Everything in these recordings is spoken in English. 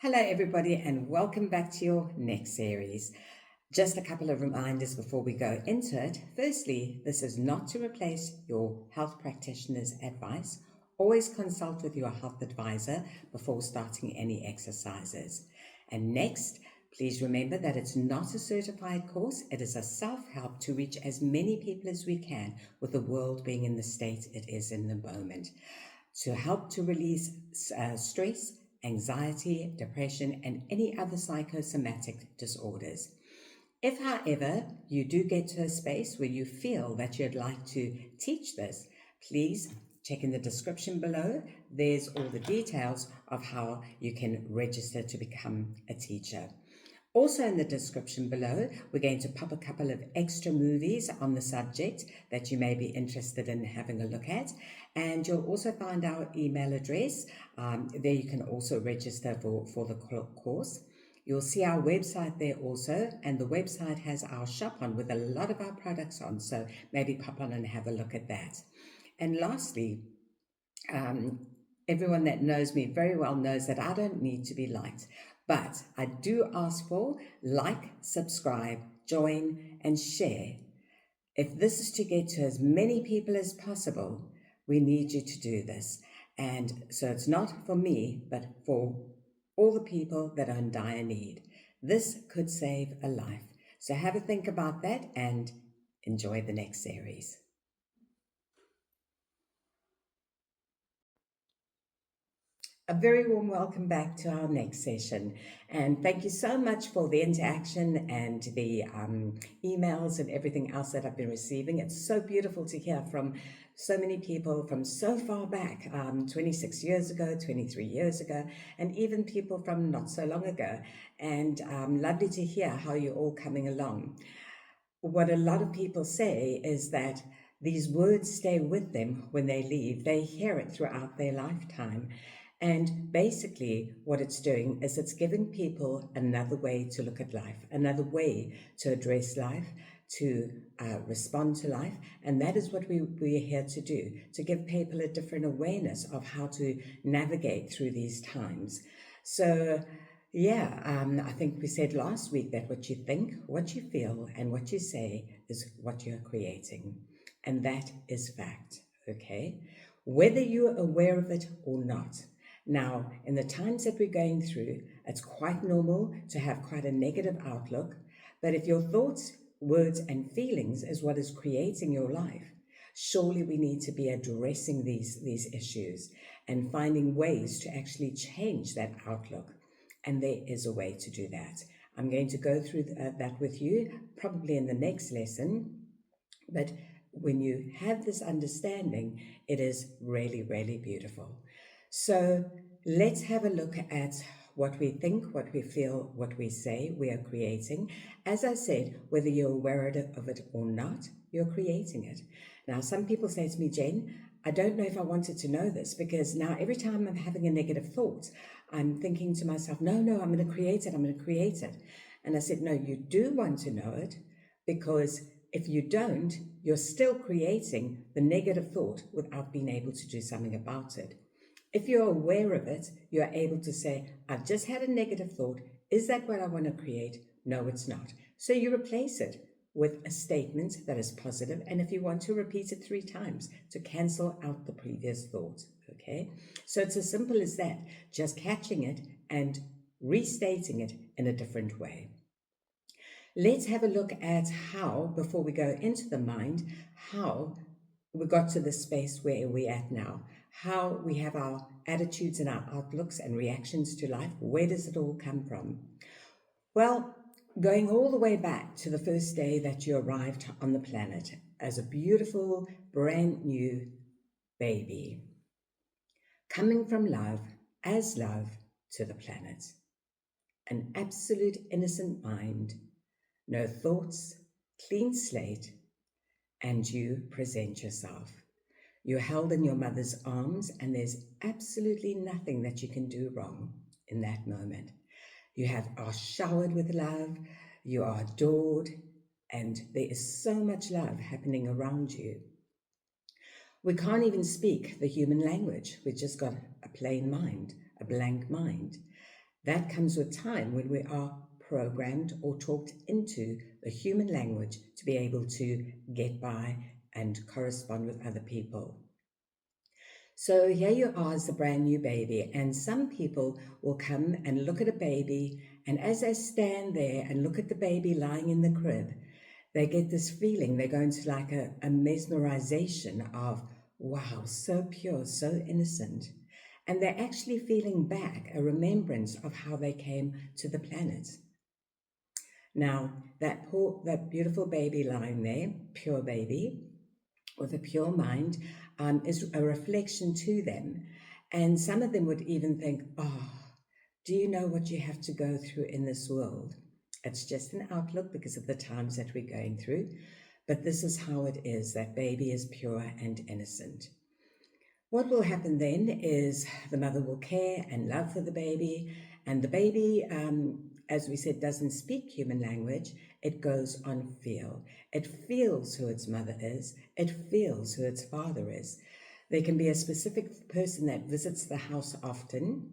Hello, everybody, and welcome back to your next series. Just a couple of reminders before we go into it. Firstly, this is not to replace your health practitioner's advice. Always consult with your health advisor before starting any exercises. And next, please remember that it's not a certified course. It is a self-help to reach as many people as we can, with the world being in the state it is in the moment, to help to release stress, anxiety, depression, and any other psychosomatic disorders. If, however, you do get to a space where you feel that you'd like to teach this, please check in the description below. There's all the details of how you can register to become a teacher. Also in the description below, we're going to pop a couple of extra movies on the subject that you may be interested in having a look at. And you'll also find our email address. There you can also register for the course. You'll see our website there also, and the website has our shop on with a lot of our products on, so maybe pop on and have a look at that. And lastly, everyone that knows me very well knows that I don't need to be liked, but I do ask for like, subscribe, join, and share. If this is to get to as many people as possible, we need you to do this. And so it's not for me, but for all the people that are in dire need. This could save a life. So have a think about that and enjoy the next series. A very warm welcome back to our next session, and thank you so much for the interaction and the emails and everything else that I've been receiving. It's so beautiful to hear from so many people from so far back, 26 years ago, 23 years ago, and even people from not so long ago, and lovely to hear how you're all coming along. What a lot of people say is that these words stay with them when they leave. They hear it throughout their lifetime. And basically, what it's doing is it's giving people another way to look at life, another way to address life, to respond to life. And that is what we're here to do, to give people a different awareness of how to navigate through these times. So, yeah, I think we said last week that what you think, what you feel, and what you say is what you're creating. And that is fact, okay? Whether you're aware of it or not. Now, in the times that we're going through, it's quite normal to have quite a negative outlook, but if your thoughts, words, and feelings is what is creating your life, surely we need to be addressing these issues and finding ways to actually change that outlook. And there is a way to do that. I'm going to go through that with you probably in the next lesson, but when you have this understanding, it is really, really beautiful. So let's have a look at what we think, what we feel, what we say we are creating. As I said, whether you're aware of it or not, you're creating it. Now, some people say to me, Jane, I don't know if I wanted to know this, because now every time I'm having a negative thought, I'm thinking to myself, no, I'm going to create it, I'm going to create it. And I said, no, you do want to know it, because if you don't, you're still creating the negative thought without being able to do something about it. If you're aware of it, you're able to say, I've just had a negative thought. Is that what I want to create? No, it's not. So you replace it with a statement that is positive, and if you want to, repeat it 3 times to cancel out the previous thought, okay? So it's as simple as that, just catching it and restating it in a different way. Let's have a look at how, before we go into the mind, how we got to the space where we're at now, how we have our attitudes and our outlooks and reactions to life. Where does it all come from? Well, going all the way back to the first day that you arrived on the planet as a beautiful, brand new baby, coming from love, as love, to the planet. An absolute innocent mind, no thoughts, clean slate, and you present yourself. You're held in your mother's arms, and there's absolutely nothing that you can do wrong in that moment. You are showered with love, you are adored, and there is so much love happening around you. We can't even speak the human language. We've just got a plain mind, a blank mind. That comes with time when we are programmed or talked into the human language to be able to get by and correspond with other people. So here you are as a brand new baby, and some people will come and look at a baby, and as they stand there and look at the baby lying in the crib, they get this feeling, they go into like a mesmerization of, wow, so pure, so innocent. And they're actually feeling back a remembrance of how they came to the planet. Now, that beautiful baby lying there, pure baby, with a pure mind, is a reflection to them. And some of them would even think, oh, do you know what you have to go through in this world? It's just an outlook because of the times that we're going through. But this is how it is. That baby is pure and innocent. What will happen then is the mother will care and love for the baby, and the baby, as we said, doesn't speak human language. It goes on feel. It feels who its mother is. It feels who its father is. There can be a specific person that visits the house often,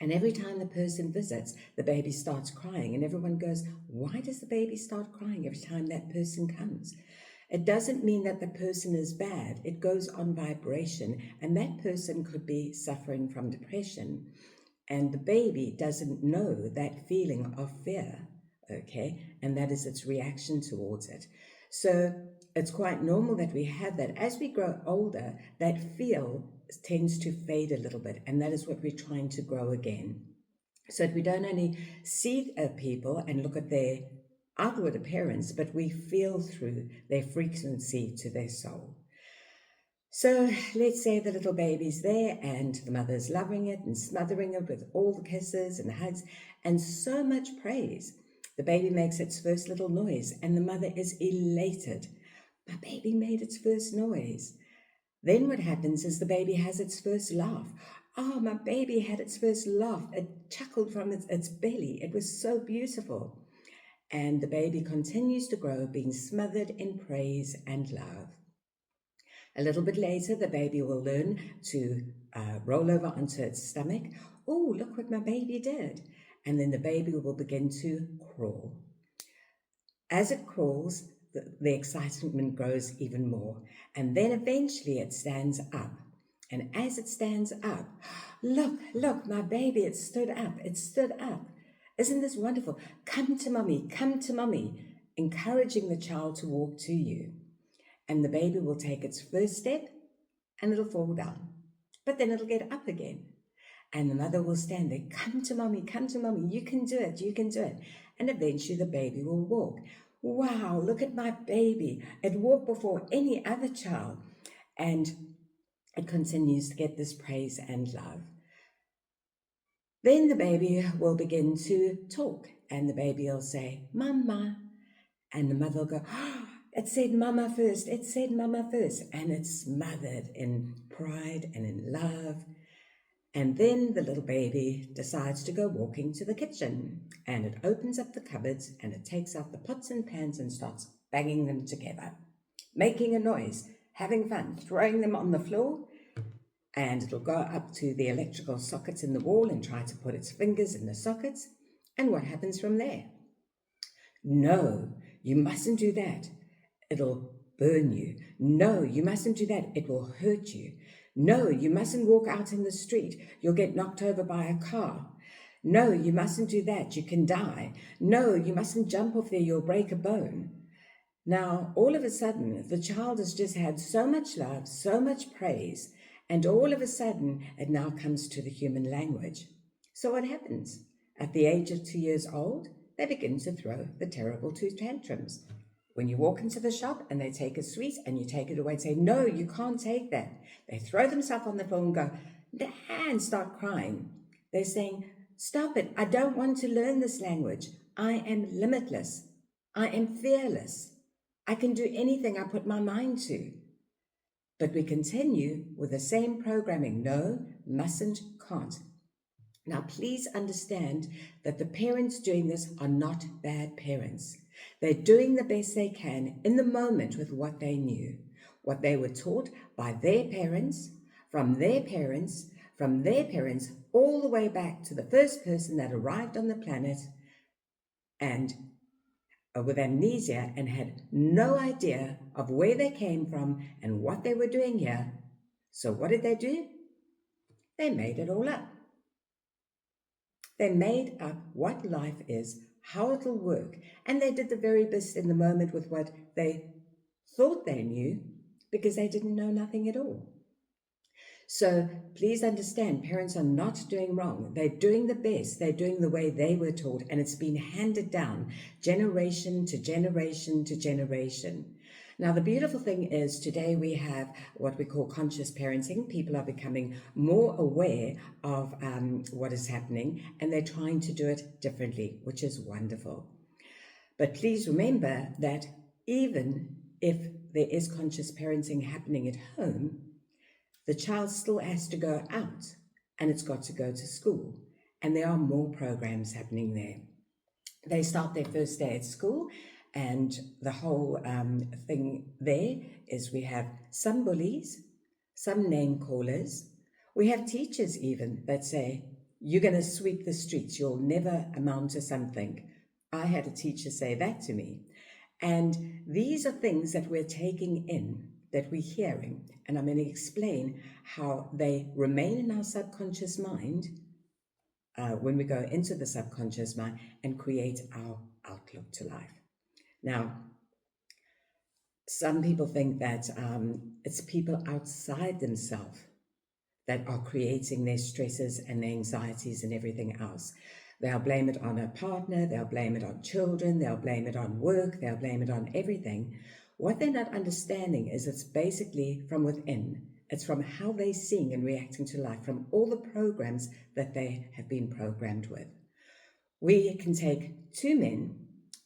and every time the person visits, the baby starts crying, and everyone goes, why does the baby start crying every time that person comes? It doesn't mean that the person is bad. It goes on vibration, and that person could be suffering from depression. And the baby doesn't know that feeling of fear, okay? And that is its reaction towards it. So it's quite normal that we have that. As we grow older, that feel tends to fade a little bit, and that is what we're trying to grow again. So that we don't only see people and look at their outward appearance, but we feel through their frequency to their soul. So let's say the little baby's there and the mother's loving it and smothering it with all the kisses and hugs and so much praise. The baby makes its first little noise and the mother is elated. My baby made its first noise. Then what happens is the baby has its first laugh. Oh, my baby had its first laugh. It chuckled from its belly. It was so beautiful. And the baby continues to grow, being smothered in praise and love. A little bit later, the baby will learn to roll over onto its stomach. Oh, look what my baby did. And then the baby will begin to crawl. As it crawls, the excitement grows even more. And then eventually it stands up. And as it stands up, look, my baby, it stood up. It stood up. Isn't this wonderful? Come to mommy, encouraging the child to walk to you. And the baby will take its first step and it'll fall down. But then it'll get up again. And the mother will stand there, come to mommy, you can do it, you can do it. And eventually the baby will walk. Wow, look at my baby. It walked before any other child. And it continues to get this praise and love. Then the baby will begin to talk and the baby will say, Mama. And the mother will go, oh, it said mama first, it said mama first. And it's smothered in pride and in love. And then the little baby decides to go walking to the kitchen and it opens up the cupboards and it takes out the pots and pans and starts banging them together, making a noise, having fun, throwing them on the floor, and it'll go up to the electrical sockets in the wall and try to put its fingers in the sockets. And what happens from there? No, you mustn't do that. It'll burn you. No, you mustn't do that. It will hurt you. No, you mustn't walk out in the street. You'll get knocked over by a car. No, you mustn't do that. You can die. No, you mustn't jump off there. You'll break a bone. Now, all of a sudden, the child has just had so much love, so much praise, and all of a sudden, it now comes to the human language. So what happens? At the age of 2 years old, they begin to throw the terrible two tantrums. When you walk into the shop and they take a sweet and you take it away and say, no, you can't take that. They throw themselves on the floor and go, and start crying. They're saying, stop it. I don't want to learn this language. I am limitless. I am fearless. I can do anything I put my mind to. But we continue with the same programming. No, mustn't, can't. Now, please understand that the parents doing this are not bad parents. They're doing the best they can in the moment with what they knew, what they were taught by their parents, from their parents, from their parents, all the way back to the first person that arrived on the planet and with amnesia and had no idea of where they came from and what they were doing here. So what did they do? They made it all up. They made up what life is, how it'll work, and they did the very best in the moment with what they thought they knew because they didn't know nothing at all. So please understand, parents are not doing wrong. They're doing the best. They're doing the way they were taught, and it's been handed down generation to generation to generation. Now, the beautiful thing is today we have what we call conscious parenting. People are becoming more aware of what is happening, and they're trying to do it differently, which is wonderful. But please remember that even if there is conscious parenting happening at home, the child still has to go out and it's got to go to school. And there are more programs happening there. They start their first day at school, and the whole thing there is we have some bullies, some name callers. We have teachers even that say, you're going to sweep the streets, you'll never amount to something. I had a teacher say that to me. And these are things that we're taking in, that we're hearing. And I'm going to explain how they remain in our subconscious mind when we go into the subconscious mind and create our outlook to life. Now, some people think that it's people outside themselves that are creating their stresses and their anxieties and everything else. They'll blame it on a partner, they'll blame it on children, they'll blame it on work, they'll blame it on everything. What they're not understanding is it's basically from within. It's from how they're seeing and reacting to life, from all the programs that they have been programmed with. We can take two men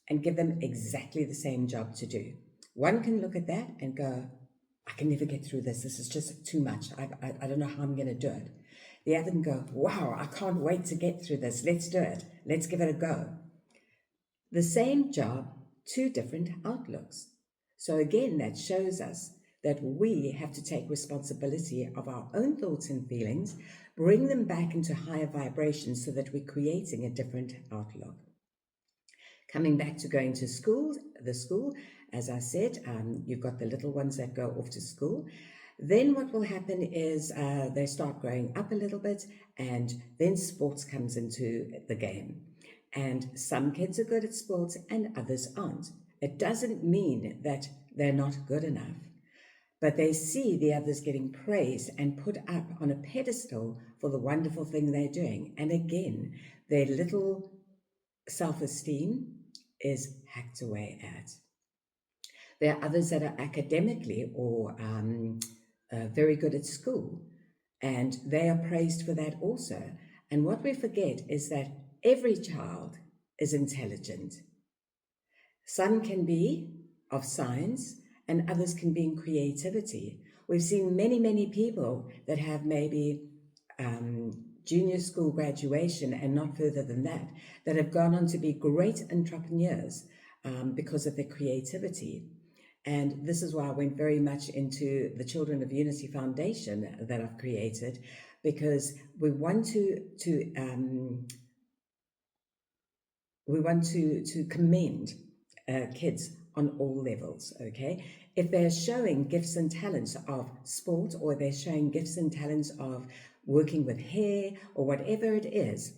and give them exactly the same job to do. One can look at that and go, I can never get through this. This is just too much. I don't know how I'm going to do it. The other can go, wow, I can't wait to get through this. Let's do it. Let's give it a go. The same job, two different outlooks. So again, that shows us that we have to take responsibility of our own thoughts and feelings, bring them back into higher vibrations so that we're creating a different outlook. Coming back to going to school, as I said, you've got the little ones that go off to school. Then what will happen is they start growing up a little bit, and then sports comes into the game. And some kids are good at sports and others aren't. It doesn't mean that they're not good enough, but they see the others getting praised and put up on a pedestal for the wonderful thing they're doing. And again, their little self-esteem is hacked away at. There are others that are academically or very good at school, and they are praised for that also. And what we forget is that every child is intelligent. Some can be of science and others can be in creativity. We've seen many, many people that have maybe junior school graduation and not further than that, that have gone on to be great entrepreneurs because of their creativity. And this is why I went very much into the Children of Unity Foundation that I've created, because we want to commend kids on all levels, okay? If they're showing gifts and talents of sport, or they're showing gifts and talents of working with hair or whatever it is,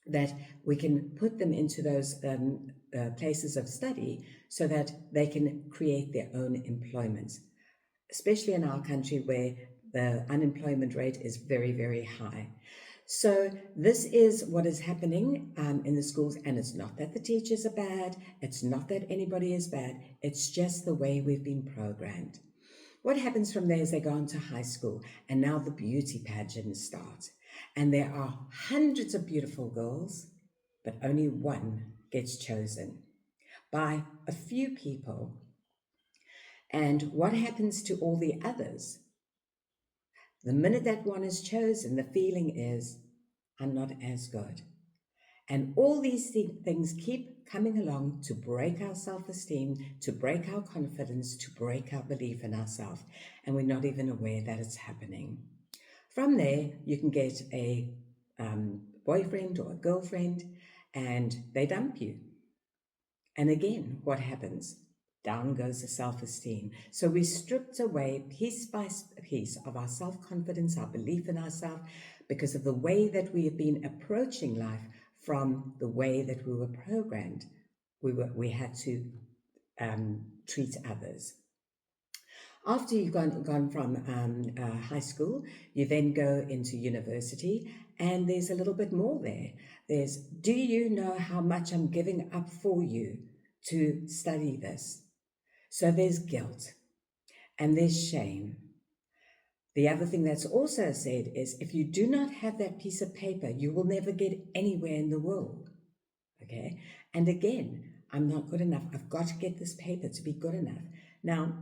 that we can put them into those places of study so that they can create their own employment, especially in our country where the unemployment rate is very, very high. So this is what is happening in the schools, and it's not that the teachers are bad, it's not that anybody is bad, it's just the way we've been programmed. What happens from there is they go on to high school, and now the beauty pageants start. And there are hundreds of beautiful girls, but only one gets chosen by a few people. And what happens to all the others? The minute that one is chosen, the feeling is, I'm not as good. And all these things keep coming along to break our self-esteem, to break our confidence, to break our belief in ourselves. And we're not even aware that it's happening. From there, you can get a boyfriend or a girlfriend, and they dump you. And again, what happens? Down goes the self esteem. So we stripped away piece by piece of our self confidence, our belief in ourselves, because of the way that we have been approaching life from the way that we were programmed. We had to treat others. After you've gone from high school, you then go into university, and there's a little bit more there. There's, do you know how much I'm giving up for you to study this? So there's guilt and there's shame. The other thing that's also said is, if you do not have that piece of paper, you will never get anywhere in the world. Okay? And again, I'm not good enough. I've got to get this paper to be good enough. Now,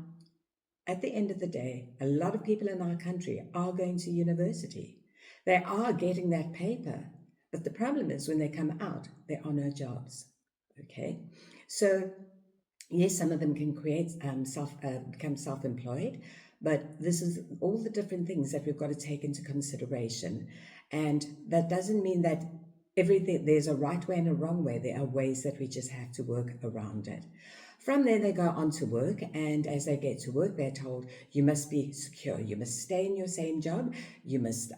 at the end of the day, a lot of people in our country are going to university. They are getting that paper. But the problem is, when they come out, there are no jobs. Okay? So, yes, some of them can become self-employed, but this is all the different things that we've got to take into consideration. And that doesn't mean that there's a right way and a wrong way. There are ways that we just have to work around it. From there, they go on to work, and as they get to work, they're told, you must be secure. You must stay in your same job. You must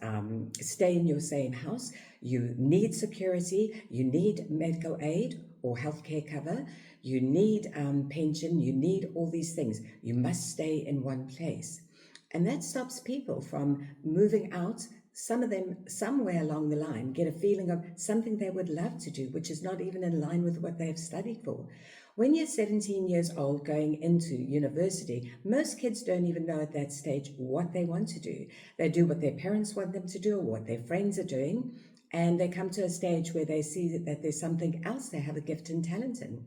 stay in your same house. You need security. You need medical aid or healthcare cover. You need pension. You need all these things. You must stay in one place. And that stops people from moving out. Some of them, somewhere along the line, get a feeling of something they would love to do, which is not even in line with what they've studied for. When you're 17 years old going into university, most kids don't even know at that stage what they want to do. They do what their parents want them to do or what their friends are doing, and they come to a stage where they see that there's something else they have a gift and talent in.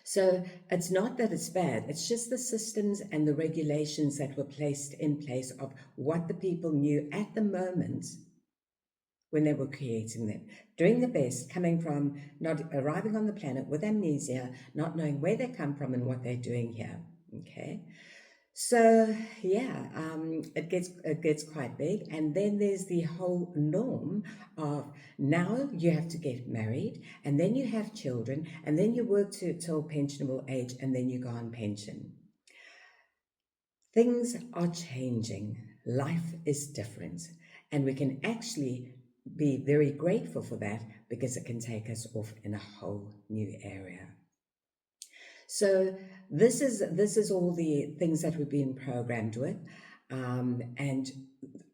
So it's not that it's bad, it's just the systems and the regulations that were placed in place of what the people knew at the moment when they were creating them, doing the best, coming from not arriving on the planet with amnesia, not knowing where they come from and what they're doing here. Okay, so yeah, it gets quite big, and then there's the whole norm of now you have to get married, and then you have children, and then you work till pensionable age, and then you go on pension. Things are changing. Life is different, and we can actually be very grateful for that, because it can take us off in a whole new area. So this is all the things that we've been programmed with, and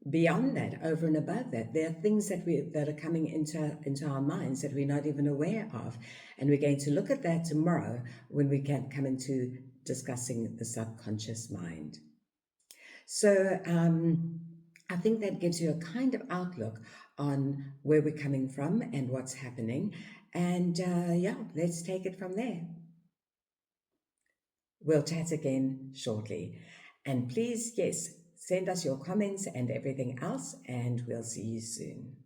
beyond that, over and above that, there are things that are coming into our minds that we're not even aware of, and we're going to look at that tomorrow when we can come into discussing the subconscious mind. So I think that gives you a kind of outlook on where we're coming from and what's happening. And yeah, let's take it from there. We'll chat again shortly. And please, yes, send us your comments and everything else, and we'll see you soon.